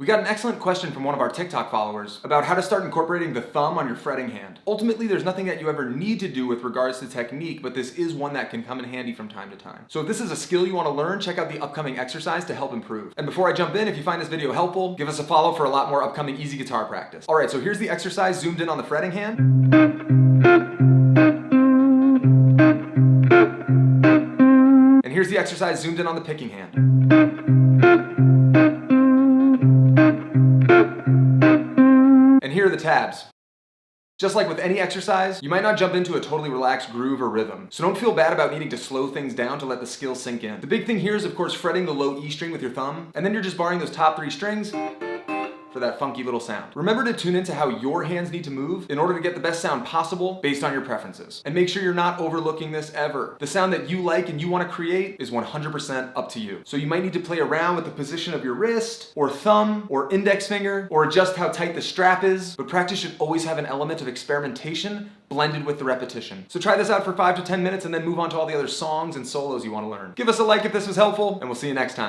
We got an excellent question from one of our TikTok followers about how to start incorporating the thumb on your fretting hand. Ultimately, there's nothing that you ever need to do with regards to technique, but this is one that can come in handy from time to time. So if this is a skill you want to learn, check out the upcoming exercise to help improve. And before I jump in, if you find this video helpful, give us a follow for a lot more upcoming easy guitar practice. All right, so here's the exercise zoomed in on the fretting hand. And here's the exercise zoomed in on the picking hand. And here are the tabs. Just like with any exercise, you might not jump into a totally relaxed groove or rhythm, so don't feel bad about needing to slow things down to let the skill sink in. The big thing here is, of course, fretting the low E string with your thumb, and then you're just barring those top three strings for that funky little sound. Remember to tune into how your hands need to move in order to get the best sound possible based on your preferences. And make sure you're not overlooking this ever. The sound that you like and you want to create is 100% up to you. So you might need to play around with the position of your wrist, or thumb, or index finger, or adjust how tight the strap is, but practice should always have an element of experimentation blended with the repetition. So try this out for 5 to 10 minutes and then move on to all the other songs and solos you want to learn. Give us a like if this was helpful, and we'll see you next time.